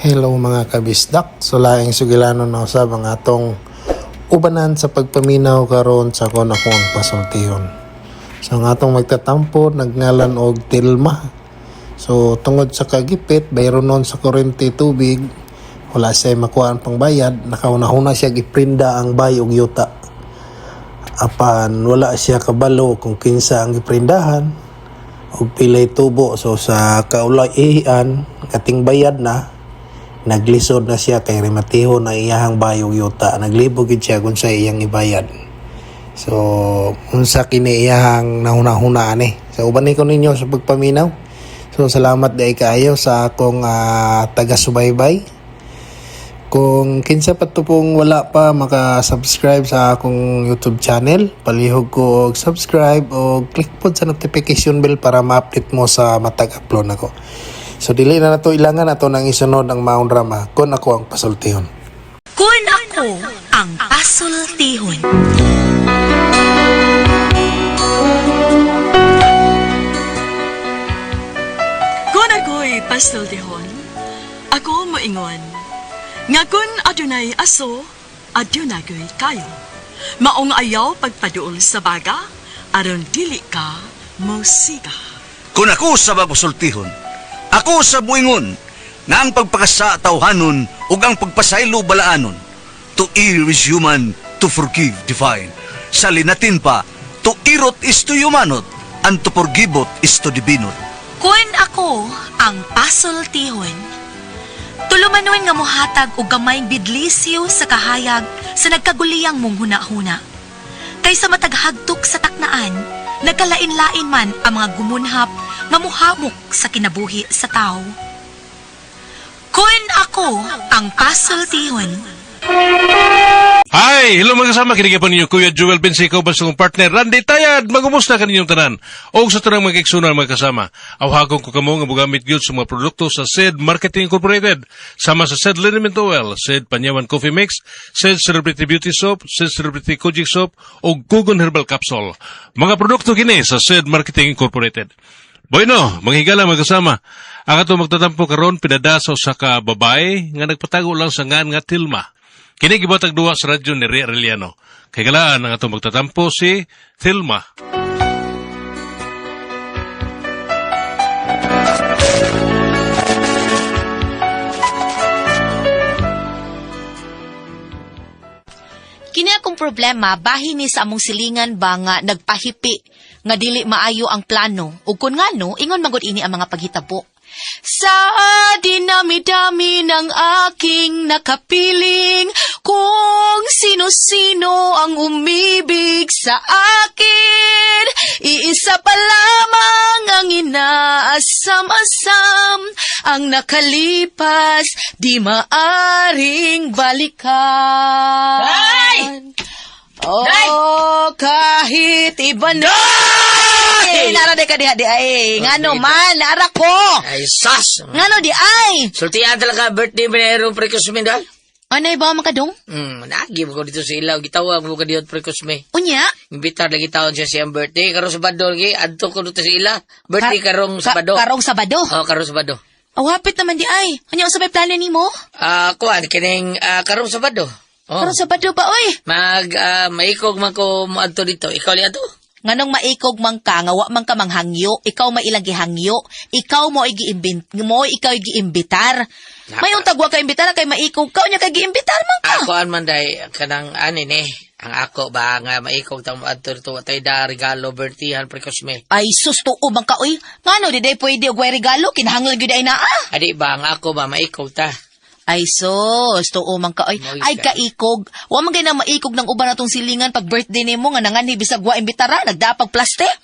Hello mga kabisdak, sulaing sugilano na sa mga atong ubanan sa pagpaminaw karon sa kon ako ang pasultihon. So ang atong magtatampo nagngalan og Tilma. So tungod sa kagipit bayronon sa kuryente tubig, wala siya makuhaan pang bayad, nakauna-una siya giprinda ang bay og yuta. Apan wala siya kabalo kung kinsa ang giprindahan og pilay tubo. So sa kaulay-ian kating bayad na, naglisod na siya kay rematiho na iyahang bayog yuta. Naglibog gid siya kung sa iyang ibayad. So unsa kini iyahang nahuna-huna ani. So uban ko ninyo sa pagpaminaw. So salamat day kaayo sa akong taga-subaybay. Kung kinsa pa to pong wala pa maka-subscribe sa akong YouTube channel, palihog ko og subscribe o click pod sa notification bell para ma-update mo sa matag upload nako. So dili na nato ilangan ato nang isunod ang maong drama kun ako ang pasultihon. Kun ako ang pasultihon. Kun ako'y pasultihon, ako moingon. Nga kun adunay aso, adunagoy kayo. Maong ayaw pagpaduol sa baga, aron dili ka musiga. Kung ako sa pasultihon, ako sa buingon nga ang pagpakasa tawhanon ug ang pagpasaylo balaanon. To err is human, to forgive divine. Sa linatin pa, to irot is to humanot, and to forgivot is to divinot. Kun ako ang pasultihon, tulumanon nga mohatag og gamayng bidlisyo sa kahayag sa nagkaguliyang mong huna-huna. Kaysa mataghagtok sa taknaan, nagkalain-lain man ang mga gumunhap nga muhamok sa kinabuhi sa tao. Kun ako ang pasultihon. Hi! Hello mga kasama, kinigyan ninyo Kuya Joel Bensico, basta kong partner Randy Tayad, magumusta ka ninyong tanan o sa tanang mag-iksunan mga kasama. Awhagong ko kamo nga bugamit gyud sa mga produkto sa SED Marketing Incorporated, sama sa SED Liniment Oil, SED Panyawan Coffee Mix, SED Celebrity Beauty Soap, SED Celebrity Kojic Soap o Gugon Herbal Capsule. Mga produkto kini sa SED Marketing Incorporated. Bueno, manghigala mga kasama, ang ato magtatampo karon pinadasaw sa kababay nga nagpatago lang sa ngan nga Tilma. Kini gibatag duwa sa radyo ni Ria Arellano. Kay galaan ang atong magtatampo si Tilma. Kini akong problema, bahin ni sa among silingan ba nga nagpahipi nga dili maayo ang plano. Ug kun ngano, ingon magud ini ang mga paghitabo. Sa dinami-dami ng aking nakapiling, kung sino-sino ang umibig sa akin, iisa pa lamang ang inaasam-asam, ang nakalipas di maaring balikan. Day! Oh, Day! kahit iba na. Day! Nara di ka di ay. Ngano man, nara ko. Ay, sas! Ngano di ay. Sultihan talaga birthday ba na erong pre-Cosme dahil? Anay ba makadong? Nagi mo ko dito sa ilaw. Gitawag mo ko dito pre-Cosme. Unya? Imbitar lagi taon siya siyang birthday. Karong Sabado lagi. Adto ko dito sa ila. Birthday karong Sabado. Karong Sabado? Oo, karong Sabado. Awapit naman di ay. Ano ang sabay plano ni mo? Kuan, kining karong Sabado. Oh. Karong Sabado ba, oy? Maikog man ko mo adto dito. Ikaw liya to? Nganong maikog man ka, nga wa man ka manghangyo, ikaw mailang gihangyo, ikaw mo ikaw giimbitar. May untag wa ka imbitar kay maikog ka, unya kay giimbitar man ka. Ako man day, kanang anin ang ako ba nga maikog tang adto dito, watay da regalo, birthdayan, pre-Cosme. Ay, sus, tuo man ka, oy. Ngano, di day pwede og way regalo, kinahanglan gyud ay naa. Adi ba, ang ako ba maikog ta? Ay, sus, tuo man ka, oy. Ay, kaikog. Wa man na maikog ng uban natong silingan pag birthday nimo nga nanganhi bisag wa imbitara, nagdapag plastic.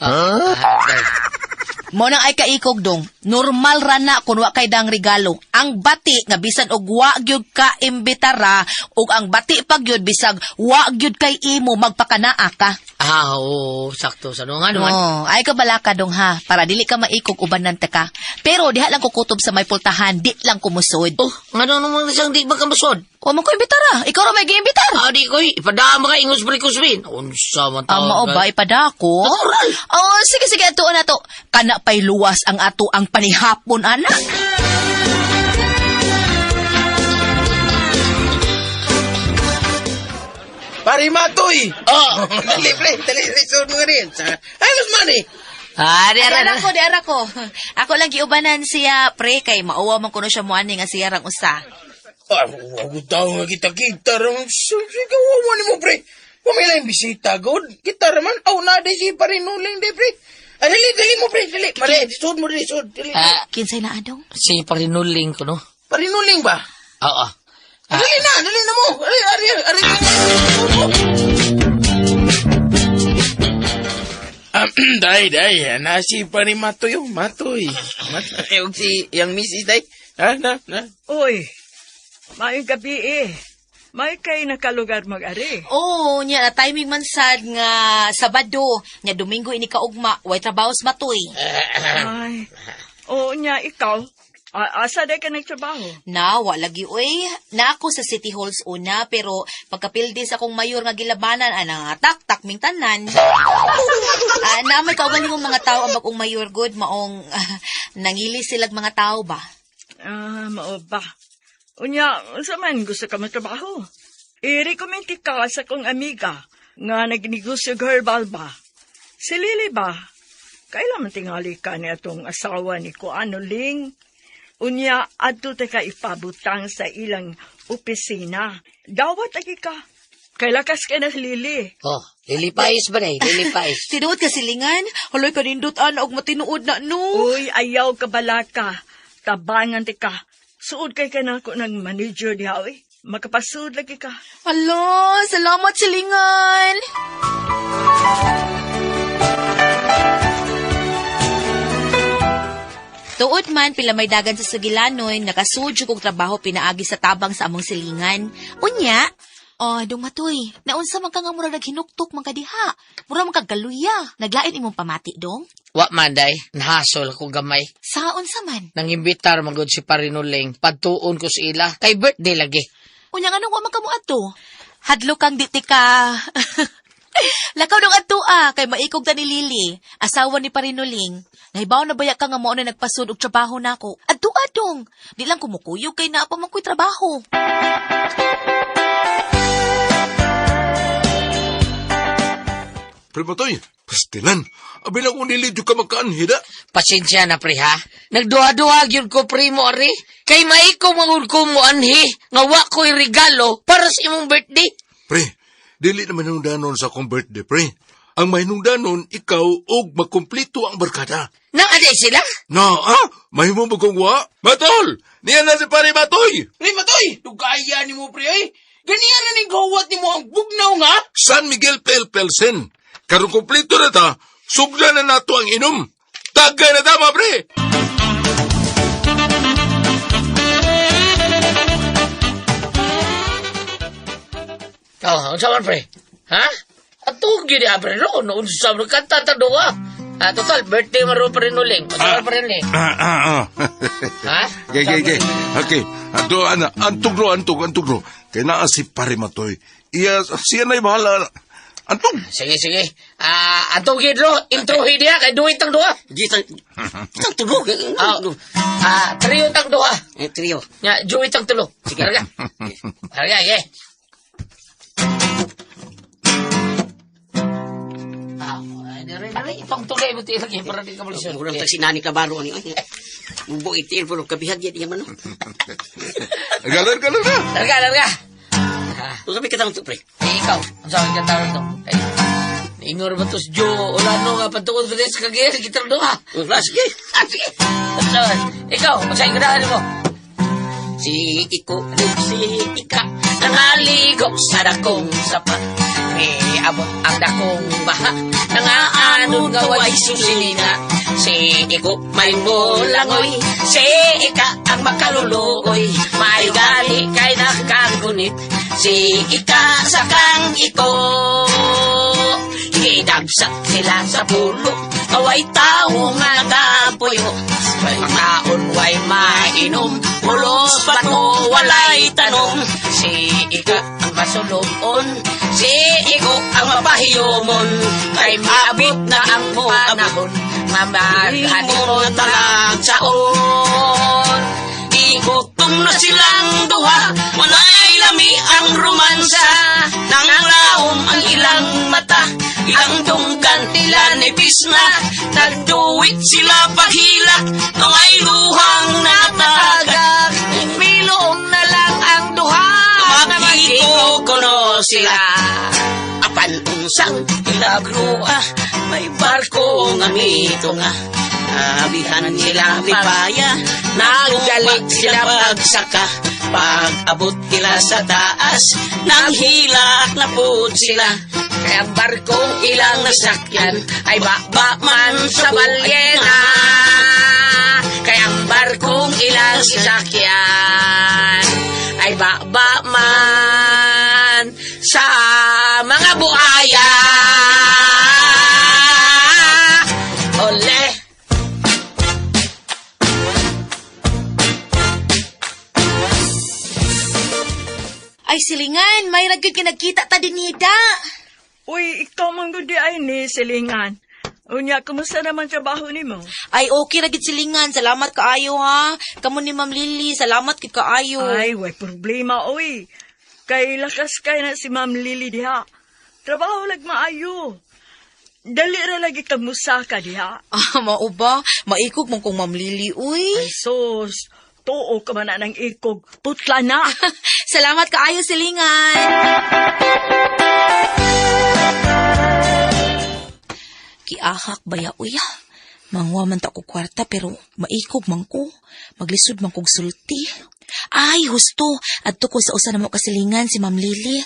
Mo nang ay kaikog dong. Normal ra na kun wa kay dang regalo. Ang bati nga bisan og wa gyud ka imbitara ug ang bati pag gyud bisag wa gyud kay imo magpakanaa ka. Oo, sakto sa nung ano man. Oh, ay kabala ka dong ha para dili ka maikog uban nante ka. Pero diha lang ko kutob sa may pultahan, di lang kumusod. Oh, ngano naman siyang di ba kamasod? Wa man ko imbitara. Ikaw ra may giimbitar. Di ko ipadama ka ingos pre-Cosme. Unsa man tawag. Mao ba ipadako? Natural. Oh, sige atuon na to. Kana pay luwas ang ato ang panihapon ana. pari Matoy. Oh! Dali, pre. Dali, resort mo rin. Ayos man eh. Di Ara ko. Ako lang giubanan siya, pre, kay mauwa man kuno siya mo ani nga siya rang usa. Wag tao nga kita-kita rin. Kawawa ni mo, pre. Pumila yung bisita, good. Kita raman. Na, di si parinuling, di, pre. Dali mo, pre. Dali. Mali, resort mo, resort. Dali. Kinsay na adong? Si parinuling ko, no? Parinuling ba? Oo. Dali na mo. Ari. Day, nasi pa ni Matoy. Matoy. Yung si, yung misis, day. Na. Uy, may gabi May kay nakalugar mag-ari. Oo, nya na timing man sad nga Sabado, nya Domingo ini kaugma, way trabaho sa Matoy. Ay, oo niya, ikaw. Asa day ka nagtrabaho? Wa lagi oy. Na ako sa City Halls una, pero pagkapildi sa akong mayor nga gilabanan, tak ming tanan. Na may kaugaling ng mga tao ang bagong mayor good, maong nangili silag mga tao ba? Mao ba? Unya, sa man gusto ka matrabaho? I-recommend ka sa kong amiga nga nagnegosyo herbal ba? Si Lily ba? Kailan man tingali ka niya itong asawa ni Kuano Ling? Unya, adto ta ka ipabutang sa ilang opisina. Dawat lagi ka. Kailakas ka na Lily. Oh, lilipais ba na Lilipais. Tinuod ka silingan, haloy ka nindot og matinuod na no. Uy, ayaw ka balaka. Tabangan ti ka. Suod kay ka na ako ng manager diha, uy. Makapasud lagi ka. Hala, salamat silingan. Tuod man pila may dagan sa Sugilanoy, nakasudyo kong trabaho pinaagi sa tabang sa among silingan. Unya, dong Matoy, naunsa man ka nga mura naghinuktok man kadiha. Mura man kagaluya. Naglain imong pamati dong? Wa man, day. Nahasol ako gamay. Sa unsa man? Nangimbitar magod si parinuling. Pagtuon ko sa ila. Kay birthday lagi. Unya nga nung wa man ka mo adto. Hadlo kang diti ka. Lakaw dong adto kay maikog ta ni Lily, asawa ni Parinuling. Nahibaw na baya ka nga mo na nagpasud og trabaho nako. Adto adong. Di lang kumukuyog kay naa pa man ko'y trabaho. Pre Matoy, pastilan. Abila ko nilidyo ka magkaanhida. Pasensya na, pre, ha? Nagduha-duha yun ko, pre mo, ari. Kay maiko mangud ko mo anhi. Nga wa ko'y regalo para sa imong birthday. Pre, dili naman hinungdanon sa akong birthday, pre. Ang mahinungdanon, ikaw og magkumplito ang barkada. Naaday sila? Mahimo mo kong wa? Matol! Niyan na si pare Matoy! Ni Matoy, dugaya ni mo, pre, ay. Ganiyan na ni gawat ni mo ang bugnaw nga. San Miguel Pelpelsen. Karong kumplito na ta, sugla na nato ang inom. Tagay na tama, pre! Ang saman, pre. Ha? At tuwag yun pre, no? Noon sa saman, kanta ta doa. Total, birthday maro pa rin uling. Masarap pa rin eh. Ha? Okay. Ato, antugro. Kaya naa si pare Matoy. Siya na'y bahala. Antong? Sige. Antong gidro, intro hidia, kay duwit ang doa. Tang tulo. Trio tang doa. Trio. Ya, duwit ang tulo. Sige, harga. Ye. Itong tulay mo tiyak eh, para di ka malusyon. Murang taksi nani ka baro ni. Mubo itil pero kabihag yan yaman. Galar na. Larga. Kami katang to, pre. Ikaw, ang saan ka tawag to? Ingor ba to si Joe? Wala no nga, patukod ko din sa kagaya, kita rin doon ha. Sige. Sige. Ikaw, ang saan ka mo? Si Ika, nangaligo sa dakong sapat. May abot ang dakong baha, nangaanon gaway susilina. Si Iko may bulangoy, si Ika ang makaluluoy. May gali kay nakagunit, si Ika sa kang Iko. Hidagsak sila sa pulo, away tao nga nagapoyo. May taon way mainom, pulos pato walay tanong. Si Ika ang masulubon, si Iko ang mapahiyomon. Kay maabot na ang panahon, mamaghanimon talang saon. Igutom na silang duha, walay lami ang romansa. Nang laom ang dunggan tila nipis na. Nagduwit sila paghilak, ngay luhang natagak. Milong na lang ang duha, makito kuno sila. Apan unsang ilagrua, may barko nga mito nga. Nabihan sila pipaya, nagdalik sila pagsaka. Pag-abot nila sa taas, nanghilak na po sila. Kaya ang barkong ilang nasakyan ay bakba man sa balyena. Kaya ang barkong ilang sasakyan ay bakba man sa mga buhaya. Ole! Ay, silingan, may ragyod ka nagkita ta dinida. Uy, ikaw man gudi ay ni silingan. Unya, kumusta naman trabaho ni mo? Ay, okay ragyod silingan. Salamat kaayo ha. Kamu ni Ma'am Lily, salamat kay kaayo. Ay, way problema, uy. Kay lakas kay na si Ma'am Lily diha. Trabaho lag maayo. Dali ra lagi kamusa ka diha. Ah, mao ba? Maikog mong kong Ma'am Lily, uy. Ay, sos. Tuo ka man na ng ikog. Putla na. Salamat kaayo, silingan. Kiahak baya, uya. Mangwa man ta ko kwarta, pero maikog man ko. Maglisod man kog sulti. Ay, husto. Adto ko sa usa na mo kasilingan si Ma'am Lily.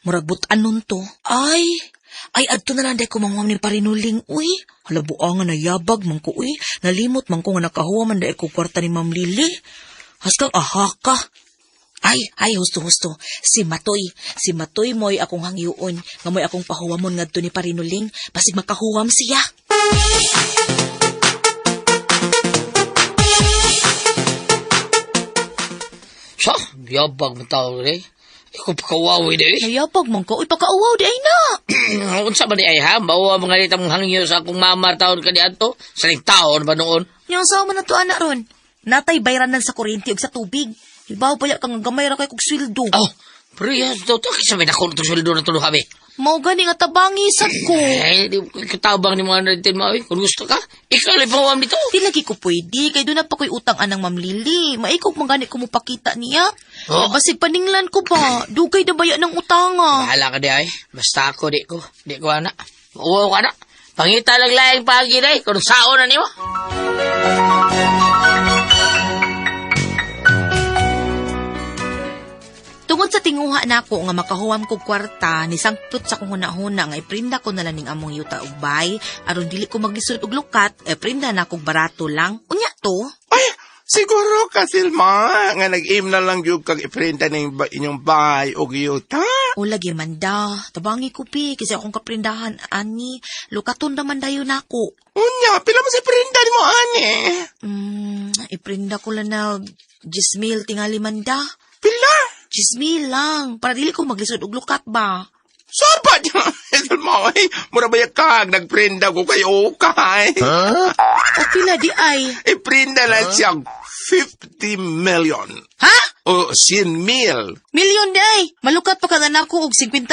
Muragbot anon to. Ay, adto na lang day ko mangwam ni parinuling, uy. Halabuangan na yabag man ko, uy. Nalimot man ko nga nakahuwa man day ko kwarta ni Ma'am Lily. Haskang ahak ka. Ay, husto. Si Matoy mo'y akong hangyoon. Nga mo'y akong pahuwamon ngadto ni parinuling. Basig makahuwam siya. Sa, yabag mo tao rin. Ikaw pakawawi din. Nayapag man ko, uy, pakauwaw di ay na. Unsa ba di ay ha? Bawa mga litang hangyo sa akong mamar taon ka di ato? Saling taon ba noon? Yung asawa man na to, anak ron. Natay bayranan sa kuryente ug sa tubig. Ibaw pala kang gamay ra kay kog sweldo. Oh, pero yan, ito kisabay na kung itong sweldo na tulong kami. Mao gani nga tabangisag ko. Di katabang ni mga natin mo. Kung gusto ka, ikaw lang pangawam dito. Di lagi ko pwede, kay doon na pa ko'y utang anang Ma'am Lily. Maikog man gani ko mo pakita niya. Oh. Basig paninglan ko ba? Dugay na baya ng utanga. Bahala ka di ay. Basta ako, di ko anak. Mauwaw ka na. Pangita lang laing pagi na kung saon na niyo. Tungod sa tinguha nako nga makahuwam kog kwarta, ni sangput sa kong huna-huna nga iprinda ko na lang ning among yuta ug bay, aron dili ko maglisod og lukat, prinda na kog barato lang. Unya to? Ay, siguro ka, Silma, nga nag-aim na lang yung kag iprinta ng inyong bahay o giyuta. O lagi manda, tabangi ko pi, kasi akong kaprindahan, ani, lukaton naman dayo nako. Unya, pila mo sa iprinta ni mo, ani? Iprinda ko lang na 10,000 tingali manda. Pila? 10,000 lang, para dili ko maglisod og lukat ba? Sabat niya, Silma, ay, mura ba yung kag, nagprinda ko kayo, kay. O pila di ay? Iprinda na siyang 50 million. Ha? O 100,000. Milyon di ay? Malukat pa ka na nako og 50,000? 20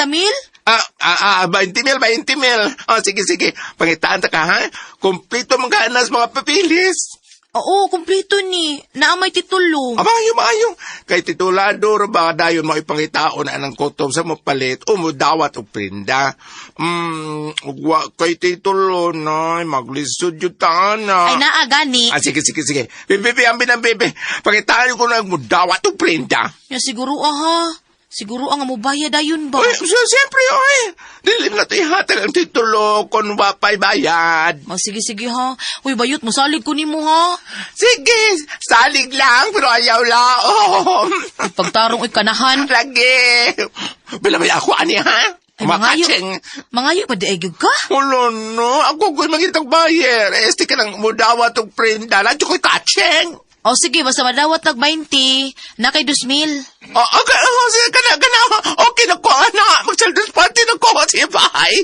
mil. O, sige. Pangitaan ta ka, ha? Kompleto mga ganas mga papilis. Oo, kumpleto ni. Naamay titulo. Maayo. Kay titulado, ba dayon mo ipangitaon na ng kotom sa mapalit o mo dawat o prinda. Kay titulo na, maglisod yung tana. Ay, naagani. Sige. Bibi, ambi. Pangitaan ko na mo dawat o prinda. Ya, siguro aha. Siguro ang amubaya dayon ba? Uy, so, siyempre, dilim na tayo hatag ang titulo kung wapay bayad. Sige ha. Uy, bayot mo, salig ko ni mo ha. Sige, salig lang, pero ayaw laom. Pagtarong ikanahan. Lagi. Bilabay ako, ani, ha? Ay, mangayo pa di ay gyud ka? Ulo, no. Ako ko'y magitang bayer. Este ka lang mudawa tong prinda. Ladyo ko'y kacheng. O sige, basta madawat nag 20. Na kay 2,000. Okay, sige, kana. Okay na ko, ana. Magsaldos pati na ko sa bahay.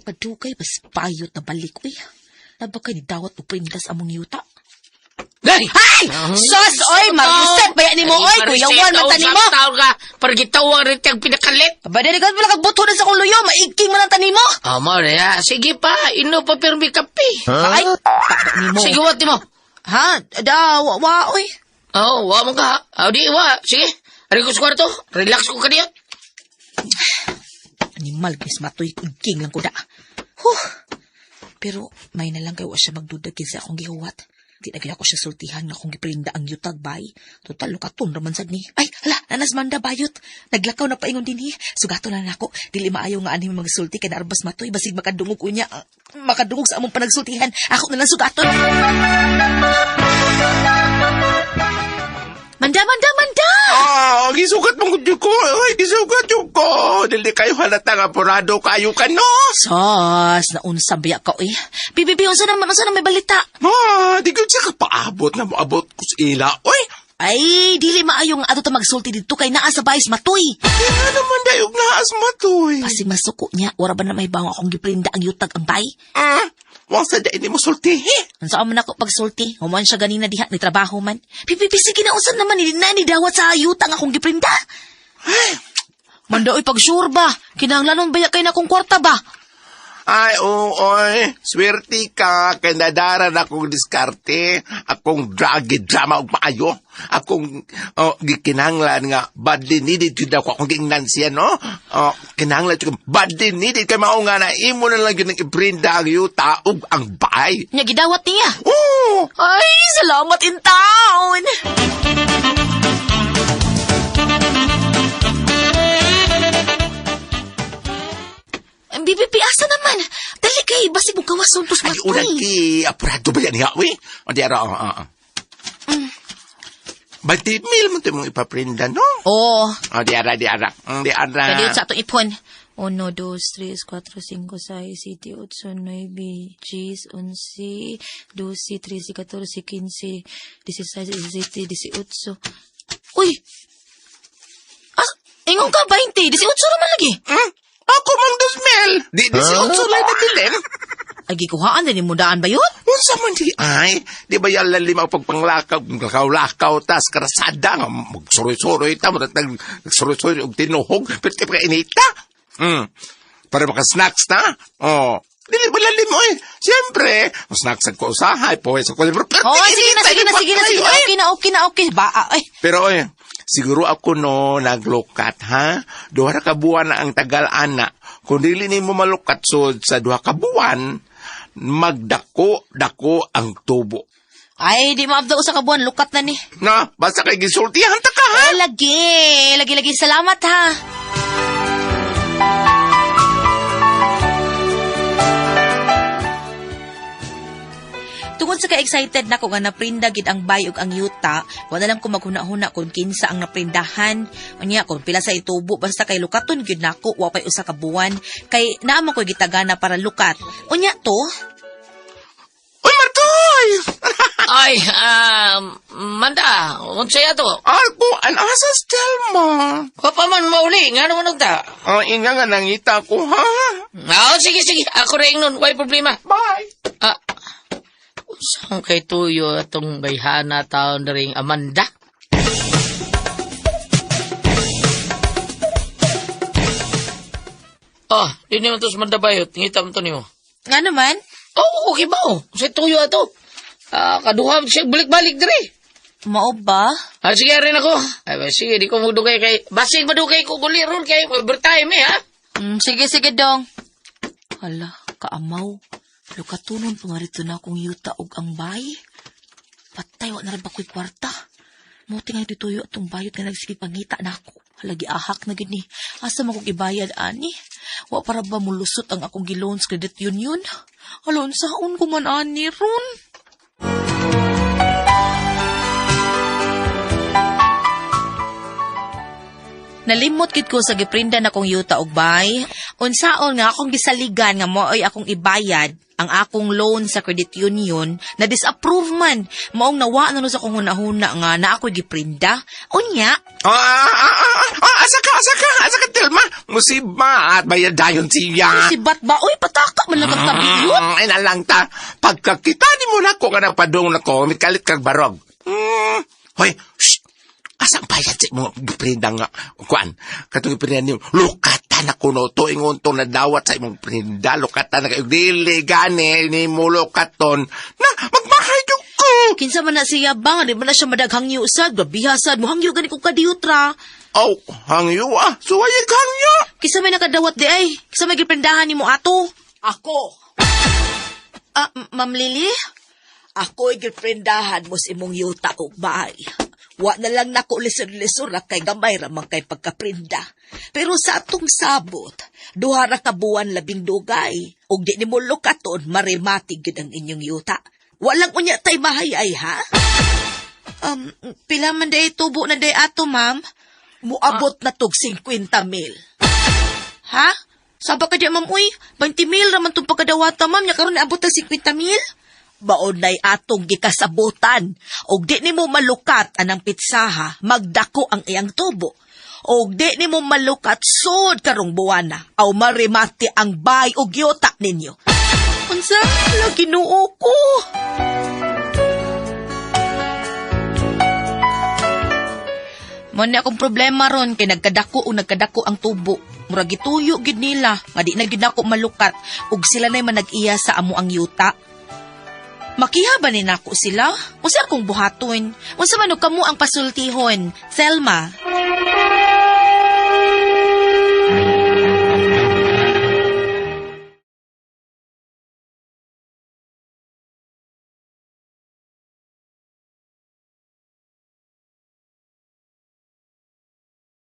Padugay, bas payot na balik, uy. Nabakay ni dawat o prindas among yuta. Day! Ay! Sos! Oy! Mag-reset! Bayan ni mo! Oy! Kuyawan! Mata ni mo! Tawag ka, pargitawang rin tiyang pinakalit. Aba, dali ka pala kagbuto na sa kong luyo! Maigking man ang tani mo! Mare, ha? Sige pa, ino pa pirmi kape. Ay! Pada ni mo! Sige, wat mo. Ha? Oy! Oh, wa mo ka. Di, wa. Sige. Ari ko sa kwarto. Relax ko kaniya. Animal, guys, matoy. Igking lang ko da. Huh! Pero, may na lang kayo siya magdudagin sa akong gihuwat. Di na gila ko siya sultihan nga kung giprinda ang yutag bay. Total, lukaton raman sad ni. Ay, hala, nanas manda bayot. Naglakaw na paingon din Sugato na nako. Dili maayo nga aning magsulti kay arbas matoy basig makadungog unya. Makadungog sa among panagsultihan. Ako na lang sugaton. Manda! Gisugat mong gudyo ko. Ay, gisugat yung ko. Dili kayo halata nga porado kayo ka, no? Sos, naunsang biya ka Bibibi, unsa naman may balita? Di ko siya kapaabot na moabot ko sa ila. Oy, Ay, dili maayo nga ato ta magsulti dito kay naa sa bayis matoy. kaya naman dayog na asmatoy. Pasig masuko niya, wala ba na may bawang akong giprinda ang yutag ang bay? Wang sa dain mo sultihi. Ang saan man ako pagsulti, human siya ganina diha, ni trabaho man. Pipipi, sige na, unsan naman, ni dawat sa yutang akong giprinda. Manda, oy, pag-sure ba? Kinahanglanon baya kay na akong kwarta ba? Ay, oy, swerte ka, kay nadaran akong diskarte, akong drama og maayo, akong gikinanglan nga, badly needed yun ako, akong gingnan siya, no? Kinanglan yun, badly needed, kay mao nga na, imo na lang yun ang ibrinda ang yuta og ang bay. Nya, gidawat niya. Oo! Ay, salamat in town! Ang bibipi, asa naman? Dali kay, basi mo kawason tos Ay, matoy. unang ki, apurado ba yan nga, we? O, di ara, 20 mil mo ito mong ipaprinda, no? Oo. O, di ara. Kaya sa atong ipon. 1, 2, 3, 4, 5, 6, 7, 8, 9, 10, 11, 12, 13, 14, 15, 16, 17, 18. Uy! Ingon ka, 20. 18 naman lagi. Ako mang 2 mil. Di 18 lang na bilin. Ay, gikuhaan din mo daan ba yun? Unsa man di ay, di ba yan lima pagpanglakaw, tas karasada nga, magsuroy-suroy ta, magsuroy-suroy og tinuhog, pero di pa inita. Para maka-snacks na. Dili ba lalim mo eh. Siyempre, snacks ang kausahay, poes ang kulibre. Okay na. Ba, ay. Pero siguro ako no, naglukat, ha? 2 ka buwan na ang tagal-ana. Kung dili ni mo malukat so, sa 2 ka buwan, magdako ang tubo. Ay, di maabda sa kabuan, lukat na ni. Na, basta kay gisultihan ta ka, ha? Ay, lagi, salamat ha. Tungod sa ka-excited na ko nga naprinda gid ang bay ug ang yuta, wala lang ko maghuna-huna kung kinsa ang naprindahan. Unya kung pila sa itubo basta kay lukaton gyud nako wa pay usa ka buwan kay naa man koy gitagana para lukat. Unya to? Uy, Martoy! Ay, Manda, unsaya to? Ako, asa Stelma? Papa man mauli, nga naman nagta. Inga nga nangita ko, ha? Sige, ako rin nun, way problema. Bye! Saan kay tuyo atong bayhana taon na rin Amanda? Di naman ito sa mandabayot. Ngita mo ito niyo. Nga naman? Okay ba Sa tuyo ato. Kaduha siya balik-balik diri. Mao ba? Sige rin ako. Sige, di ko magdugay kay... Basig madugay ko guliron kay overtime ha? Sige dong. Hala, kaamaw. Lukatunon pumarito na akong yuta og ang bay. Patay, wala na rin ba ko'y kwarta? Muti nga dituyo atong bayot nga nagsige pangita na ako. Halagi ahak na gini. Asa mo kong ibayad, ani? Wa para ba mulusot ang akong giloans credit union? Alon, saon ko man, ani, ron? Nalimot gid ko sa giprinda na kong yuta og bay. Unsaon nga akong gisaligan nga mo'y akong ibayad ang akong loan sa credit union na disapprove man. Maong nawa na no sa kong hunahuna nga na ako'y giprinda. Unya, Asa ka, Telma. Musiba at bayad dayon siya. si Batba, uy, pataka man lang ang tabi yun. Ay na lang ta. Pagkakita ni mo na ko ka ng padung na ko, may kalit kag barog. Hoy, shh. Asang bayad sa mga prinda nga. Kuan, katong prinda niyo, lukatan ako no, to ingon to na dawat sa imong prinda, lukatan na kayo, dili gani, ni mo lukaton, na magmahay yung ko. Kinsa man na siya bang, di man na siya madaghang usad, gabihasad mo, hangyo gani kong kadiyutra. Oh, hangyo suwayag hangyo. Kisa may nakadawat di ay, kisa may giprendahan ni mo ato. Ako. Ma'am Lily? Ako'y giprendahan mo si mong yuta o bahay. Wa na lang nako lisod-lisod ra kay gamay ra man kay pagkaprinda. Pero sa atong sabot, duha ra ka buwan labing dugay. Ug di nimo lukaton, marimatig gid ang inyong yuta. Walang unya tay mahayay ha? Pila man day tubo na day ato, ma'am? Muabot na tog 50,000. Ha? Saba ka di, ma'am, uy, 20 mil raman itong pagkadawata, ma'am, niya karoon naabot ng 50 mil? Baon na'y atong gikasabutan. Og di nimo malukat anang pitsaha, magdako ang iyang tubo. Og di nimo malukat sud karong buwana, aw marimati ang bay og yuta ninyo. Unsa? Wala, Ginoo ko. Mo na akong problema ron kay nagkadako ang tubo. Murag gituyo gid nila nga di na gid nako malukat ug sila nay manag-iya sa amo ang yuta. Makiha ba ni nako sila? Unsa akong buhaton? Unsa man og kamo ang pasultihon? Selma.